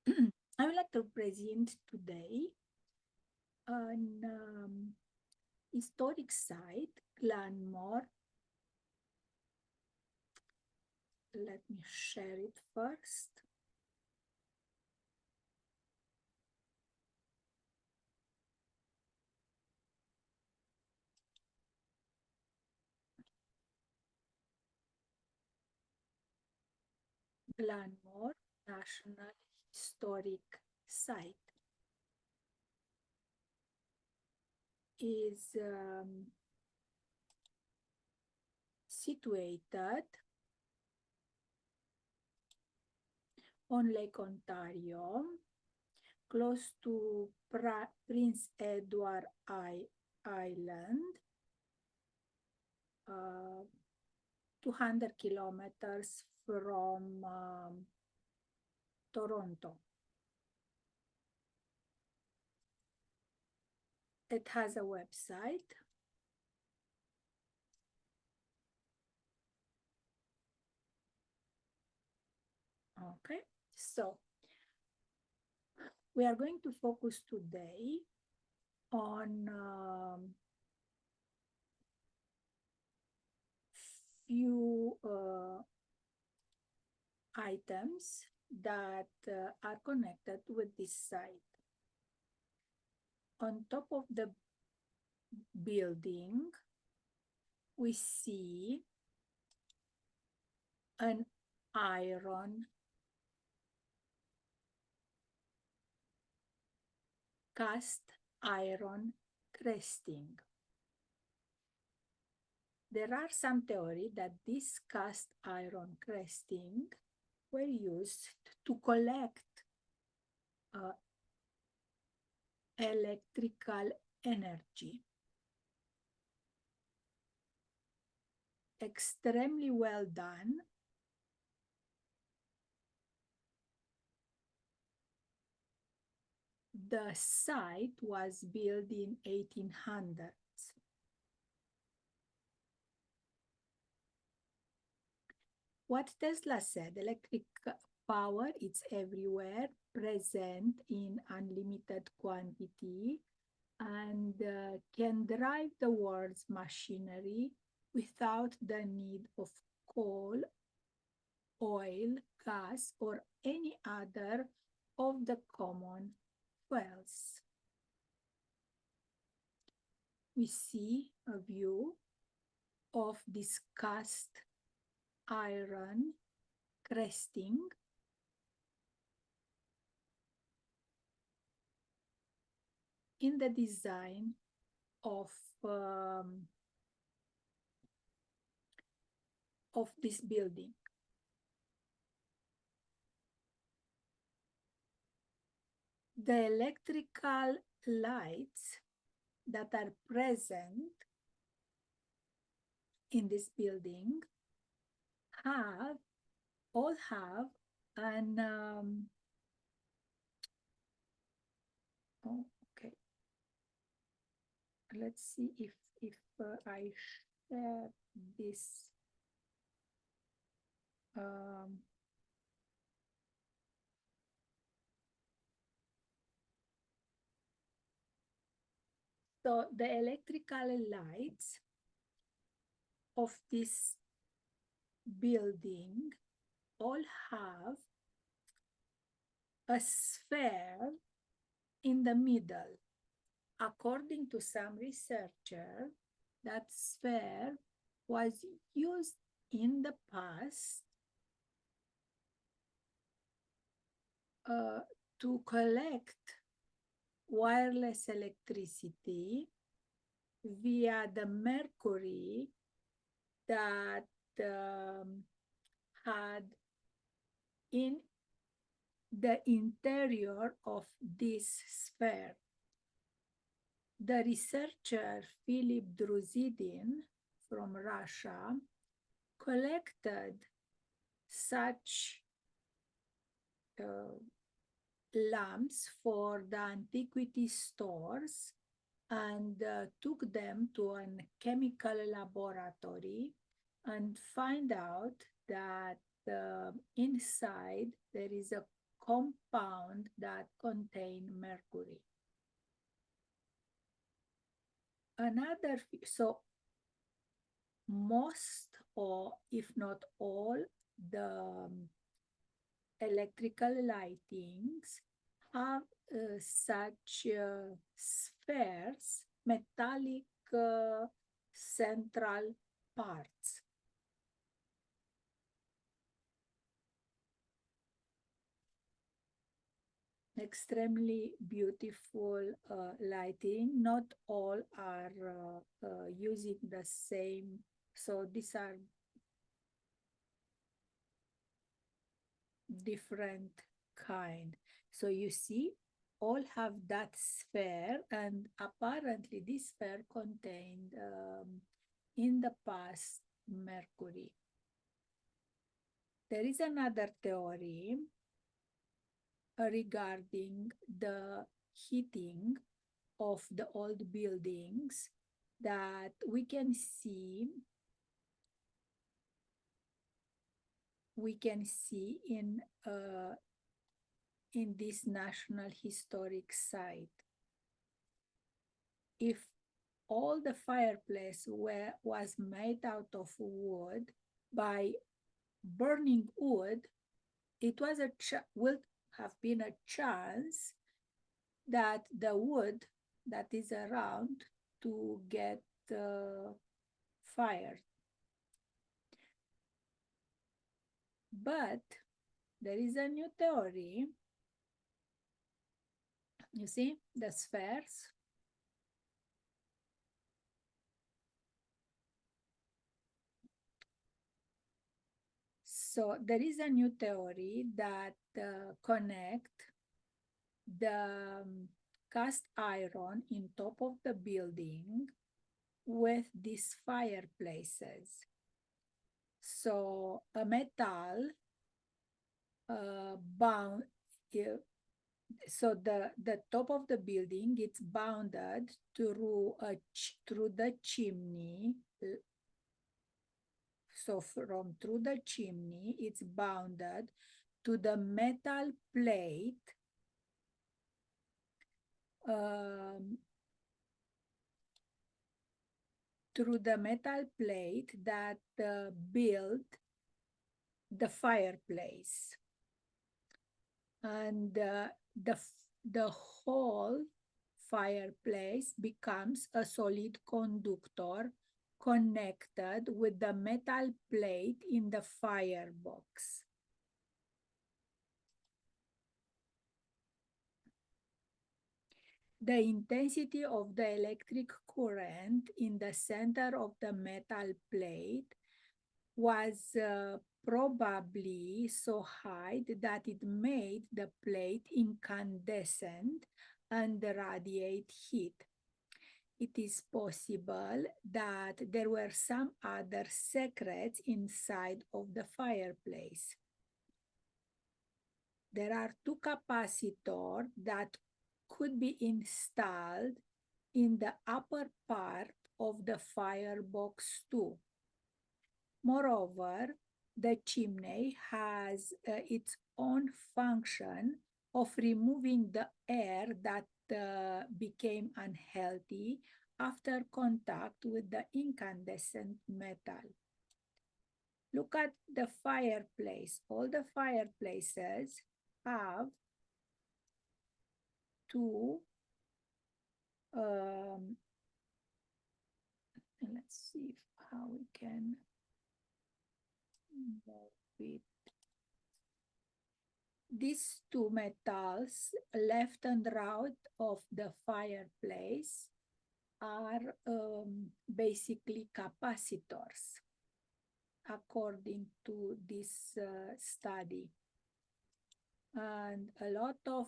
I would like to present today an historic site, Glanmore. Let me share it first. Glanmore National Historic Site is situated on Lake Ontario, close to Prince Edward Island, 200 kilometers from Toronto. It has a website. Okay, so we are going to focus today on few items that are connected with this site. On top of the building, we see an cast iron cresting. There are some theory that this cast iron cresting were used to collect electrical energy. Extremely well done. The site was built in 1800s. What Tesla said, electric power is everywhere, present in unlimited quantity, and can drive the world's machinery without the need of coal, oil, gas, or any other of the common fuels. We see a view of this cast iron cresting in the design of this building. The electrical lights that are present in this building all have an okay. Let's see if I share this. So the electrical lights of this building all have a sphere in the middle. According to some researchers, that sphere was used in the past to collect wireless electricity via the mercury that had in the interior of this sphere. The researcher Philip Druzidin from Russia collected such lamps for the antiquity stores and took them to a chemical laboratory and find out that inside there is a compound that contain mercury. So most, or if not all, the electrical lightings have such spheres, metallic central parts. Extremely beautiful lighting. Not all are using the same, so these are different kind. So you see, all have that sphere, and apparently this sphere contained in the past mercury. There is another theory regarding the heating of the old buildings that we can see in this National Historic Site. If all the fireplace was made out of wood, by burning wood, it was would have been a chance that the wood that is around to get fired. But there is a new theory. You see the spheres? So there is a new theory that connect the cast iron in top of the building with these fireplaces. So a metal bound, so the top of the building, it's bounded through the chimney. So through the chimney, it's bounded to the metal plate that built the fireplace. And the whole fireplace becomes a solid conductor connected with the metal plate in the firebox. The intensity of the electric current in the center of the metal plate was probably so high that it made the plate incandescent and radiate heat. It is possible that there were some other secrets inside of the fireplace. There are two capacitors that could be installed in the upper part of the firebox too. Moreover, the chimney has its own function of removing the air that became unhealthy after contact with the incandescent metal. Look at the fireplace. All the fireplaces have two, let's see how we can move it. These two metals, left and right of the fireplace, are basically capacitors, according to this study. And a lot of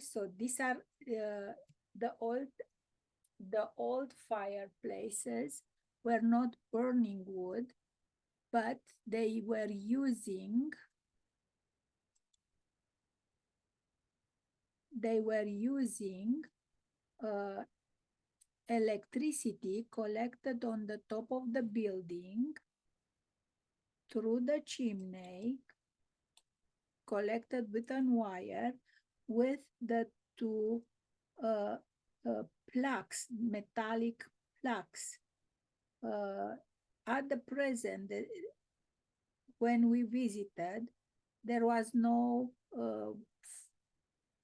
so these are the old fireplaces were not burning wood, but they were using electricity collected on the top of the building through the chimney, collected with a wire, with the two uh, plugs, metallic plugs. At the present, when we visited, there was no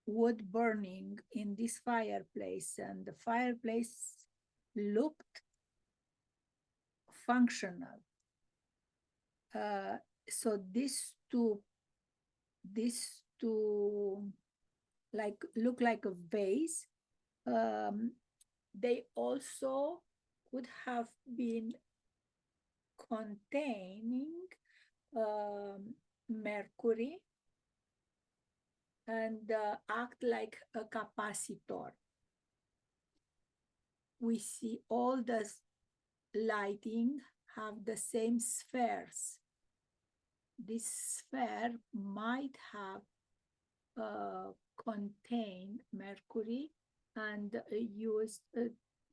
wood burning in this fireplace, and the fireplace looked functional. So these two like look like a vase. They also could have been containing mercury and act like a capacitor. We see all the lighting have the same spheres. This sphere might have contained mercury and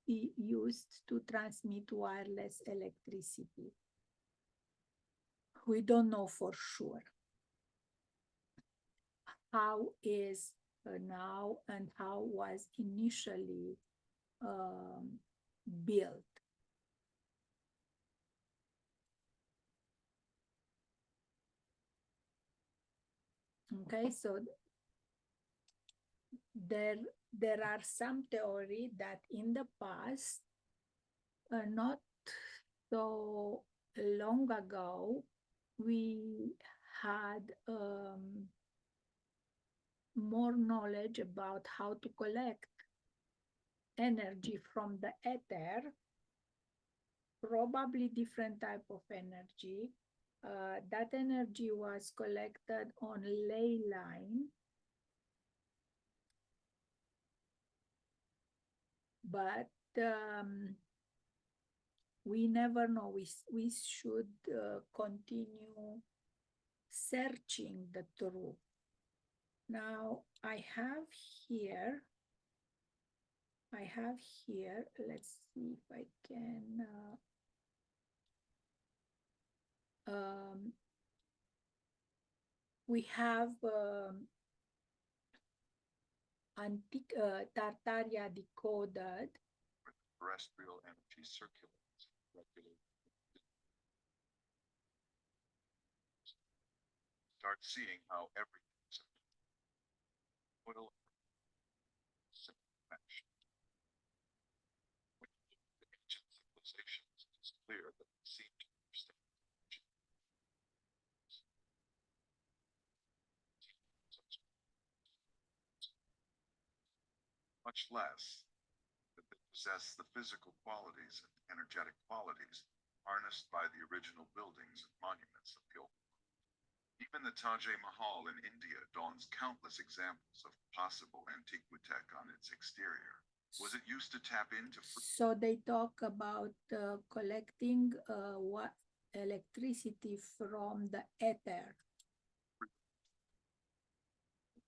be used to transmit wireless electricity. We don't know for sure how is now and how was initially built. Okay, so there are some theory that in the past, not so long ago, we had more knowledge about how to collect energy from the ether, probably different type of energy. That energy was collected on ley line, but we never know. We should continue searching the truth. Now I have here, let's see if I can, we have antique Tartaria decoded. Terrestrial energy circulates regularly. Start seeing how everything is oil mesh. When you look at the ancient civilizations, it's clear that they seem to understand much less that they possess the physical qualities and energetic qualities harnessed by the original buildings and monuments of the old world. Even the Taj Mahal in India dawns countless examples of possible antiquitech on its exterior. Was it used to tap into? So they talk about collecting what electricity from the ether.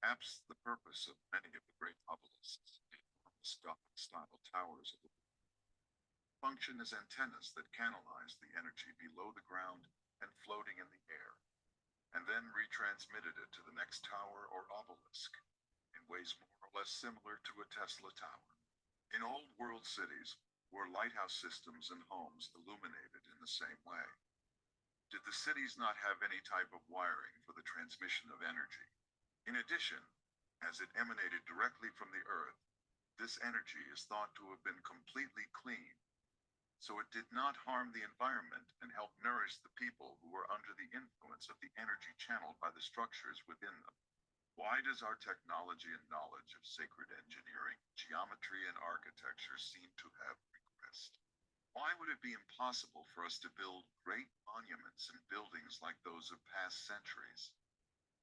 Perhaps the purpose of many of the great obelisks, the enormous Gothic-style towers of the world, function as antennas that canalize the energy below the ground and floating in the air, and then retransmitted it to the next tower or obelisk in ways more or less similar to a Tesla tower. In old world cities, were lighthouse systems and homes illuminated in the same way? Did the cities not have any type of wiring for the transmission of energy? In addition, as it emanated directly from the earth, this energy is thought to have been completely clean, so it did not harm the environment and helped nourish the people who were under the influence of the energy channeled by the structures within them. Why does our technology and knowledge of sacred engineering, geometry, and architecture seem to have regressed? Why would it be impossible for us to build great monuments and buildings like those of past centuries?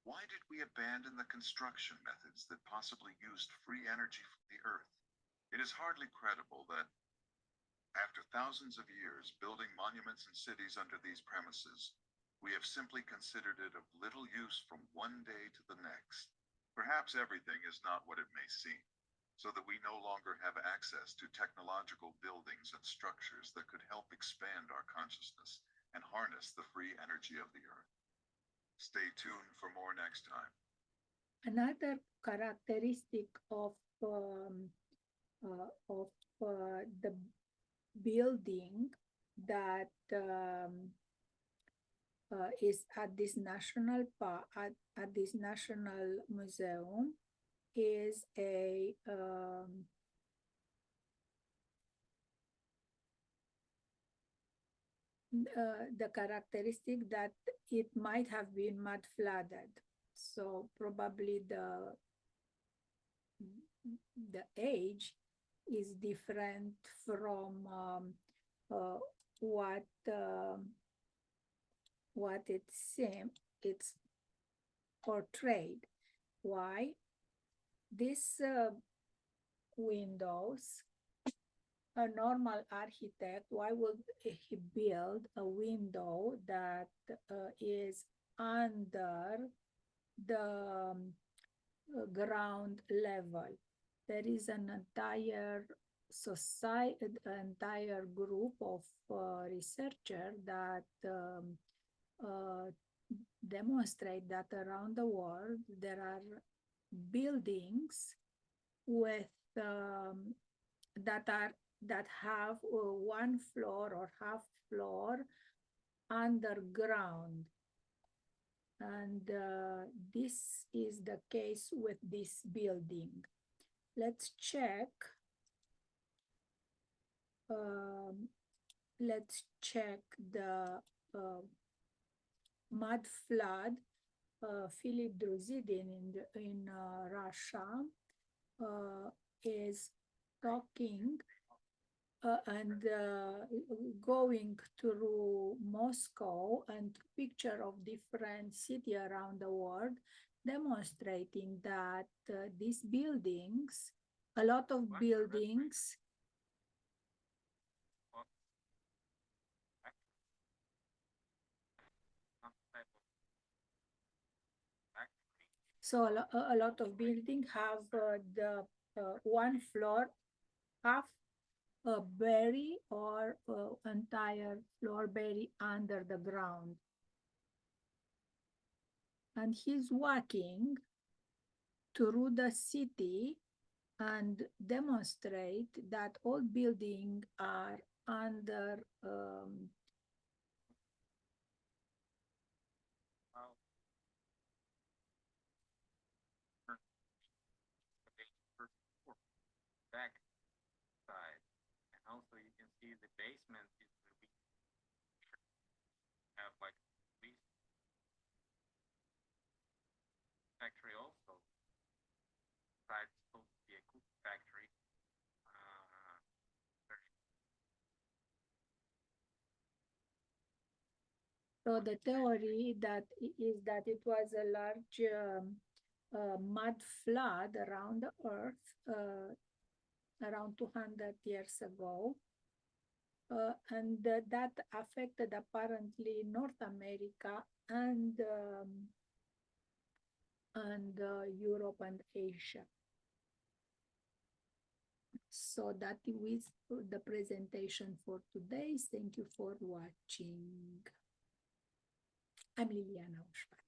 Why did we abandon the construction methods that possibly used free energy from the earth? It is hardly credible that, after thousands of years building monuments and cities under these premises, we have simply considered it of little use from one day to the next. Perhaps everything is not what it may seem, so that we no longer have access to technological buildings and structures that could help expand our consciousness and harness the free energy of the earth. Stay tuned for more next time. Another characteristic of the building that is at this at this national museum is the characteristic that it might have been mud flooded. So probably the age is different from what it's portrayed. Why? These windows, a normal architect, why would he build a window that is under the ground level? There is an entire group of researchers that demonstrate that around the world there are buildings with that have one floor or half floor underground, and this is the case with this building. Let's check. Let's check the mud flood. Philip Druzidin in Russia is talking and going through Moscow and picture of different cities around the world, demonstrating that these buildings, a lot of buildings, so a lot of buildings have the one floor, half buried or entire floor buried under the ground. And he's walking through the city and demonstrate that all buildings are under back side, and also you can see the basement is the have like this factory also. Side supposed to be a cook factory. So the theory that is that it was a large mud flood around the earth around 200 years ago, and that affected apparently North America and Europe and Asia. So that is the presentation for today. Thank you for watching. I'm Liliana Usvat.